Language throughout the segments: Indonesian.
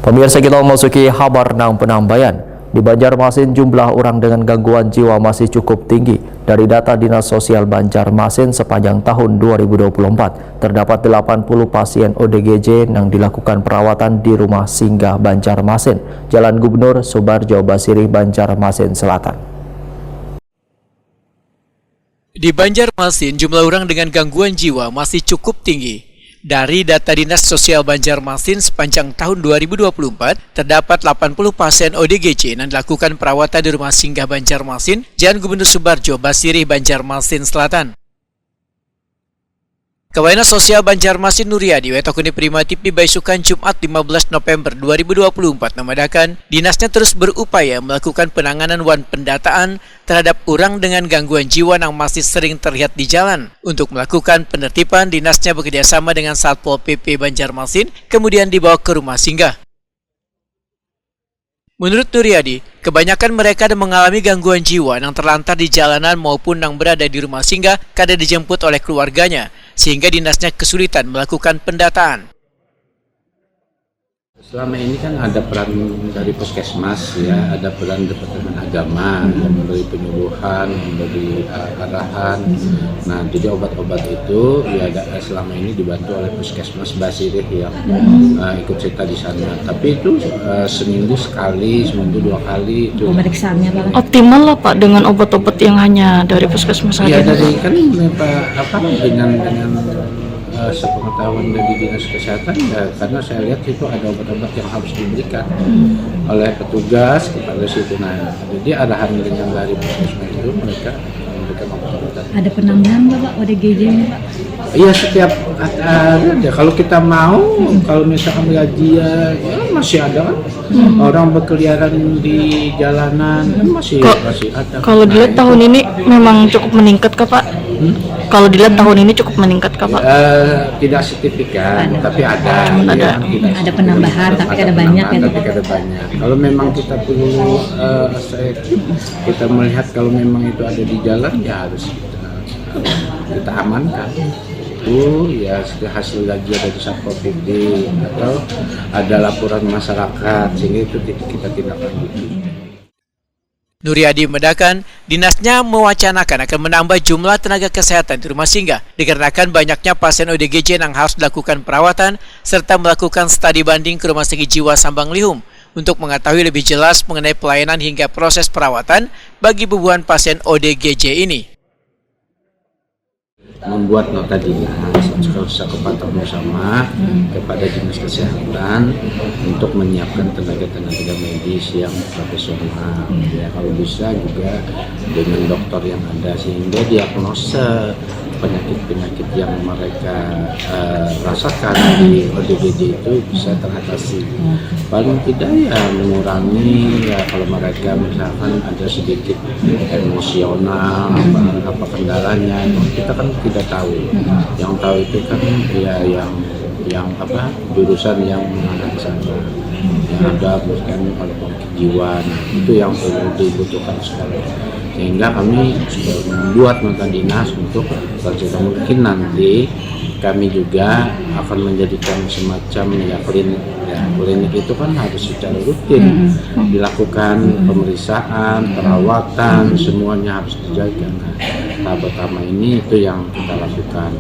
Pemirsa, kita memasuki kabar nang penambahan. Di Banjarmasin jumlah orang dengan gangguan jiwa masih cukup tinggi. Dari data Dinas Sosial Banjarmasin sepanjang tahun 2024, terdapat 80 pasien ODGJ yang dilakukan perawatan di Rumah Singgah Banjarmasin, Jalan Gubernur Subarjo Basiri, Banjarmasin Selatan. Di Banjarmasin, jumlah orang dengan gangguan jiwa masih cukup tinggi. Dari data Dinas Sosial Banjarmasin sepanjang tahun 2024, terdapat 80 pasien ODGJ yang dilakukan perawatan di Rumah Singgah Banjarmasin, Jalan Gubernur Subarjo Basiri, Banjarmasin Selatan. Kepala Sosial Banjarmasin Nuriadi Wetokuni Prima TV Baisukan Jumat 15 November 2024 memadakan dinasnya terus berupaya melakukan penanganan wan pendataan terhadap orang dengan gangguan jiwa yang masih sering terlihat di jalan. Untuk melakukan penertiban, dinasnya bekerjasama dengan Satpol PP Banjarmasin kemudian dibawa ke rumah singgah. Menurut Nuriadi, kebanyakan mereka yang mengalami gangguan jiwa yang terlantar di jalanan maupun yang berada di rumah singgah kadang dijemput oleh keluarganya, sehingga dinasnya kesulitan melakukan pendataan. Selama ini kan ada peran dari puskesmas, ya, ada peran Departemen Agama yang memberi penyuluhan, memberi arahan. Nah, jadi obat-obat itu ya selama ini dibantu oleh puskesmas Basiri yang ikut serta di sana. Tapi itu seminggu sekali, seminggu 2 kali itu. Pemeriksaannya Pak. Optimal lah Pak dengan obat-obat yang hanya dari puskesmas saja. Ya dari kan dengan sepengetahuan dari Dinas Kesehatan, ya, karena saya lihat itu ada obat-obat yang harus diberikan oleh petugas kepada situ. Nah, jadi arahan dengan dari puskesmas itu mereka memberikan obat-obatan. Ada penambahan Bapak ODGJ-nya Pak? Iya, setiap ada. Kalau kita mau, kalau misalkan razia, ya masih ada kan. Orang berkeliaran di jalanan kan masih ada. Kalau dilihat tahun ini memang cukup meningkat Kak Pak? Kalau dilihat tahun ini cukup meningkat Kak Pak? Tidak signifikan, tapi ada. Ada penambahan, tapi ada banyak ya. Tapi ada banyak. Kalau memang kita perlu kita melihat kalau memang itu ada di jalan, ya harus kita amankan. Itu ya hasil razia dari Satpol PP atau ada laporan masyarakat, sehingga itu kita tindak lanjuti. Nuriadi membedakan, dinasnya mewacanakan akan menambah jumlah tenaga kesehatan di rumah singgah dikarenakan banyaknya pasien ODGJ yang harus dilakukan perawatan serta melakukan studi banding ke Rumah Sakit Jiwa Sambang Lihum untuk mengetahui lebih jelas mengenai pelayanan hingga proses perawatan bagi bebuan pasien ODGJ ini. Membuat nota dinas kesepakatan bersama kepada Dinas Kesehatan untuk menyiapkan tenaga medis yang profesional, ya, kalau bisa juga dengan dokter yang ada sehingga diagnosa penyakit-penyakit yang mereka rasakan di ODGJ itu bisa teratasi. Paling tidak ya mengurangi, ya kalau mereka misalkan ada sedikit emosional apa kendalanya, kita kan tidak tahu. Yang tahu itu kan ya yang jurusan yang mengarah ke sana. Yang ada bukan kalau penyakit jiwa, itu yang perlu dibutuhkan sekali. Sehingga kami sudah membuat nota dinas untuk kalau mungkin nanti kami juga akan menjadikan semacam ya klinik. Ya, klinik itu kan harus secara rutin dilakukan pemeriksaan, perawatan, semuanya harus dijaga. Nah, tahap pertama ini itu yang kita lakukan.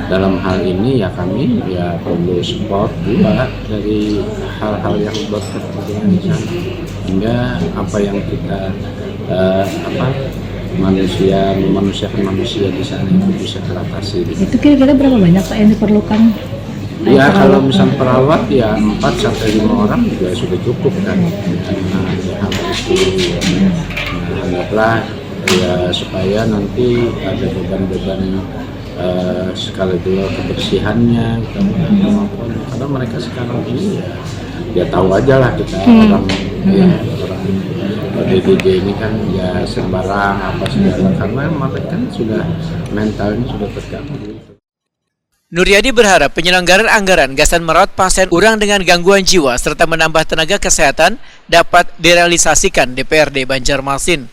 Dalam hal ini ya kami ya perlu support juga dari hal-hal yang berkaitan di sana, hingga apa yang kita memanusiakan manusia di sana itu bisa teratasi. Itu kira-kira berapa banyak Pak yang diperlukan? Ya kalau misal perawat ya 4-5 orang juga sudah cukup kan. Nah, ya, itu anggaplah ya supaya nanti ada beban-beban sekaligus kebersihannya, kemampuan. Karena mereka sekarang ini ya tahu aja lah kita orang ODGJ ini kan ya sembarang apa segala, karena mereka kan sudah mentalnya sudah terganggu. Nuriadi berharap penyelenggaraan anggaran gasan merawat pasien orang dengan gangguan jiwa serta menambah tenaga kesehatan dapat direalisasikan DPRD Banjarmasin.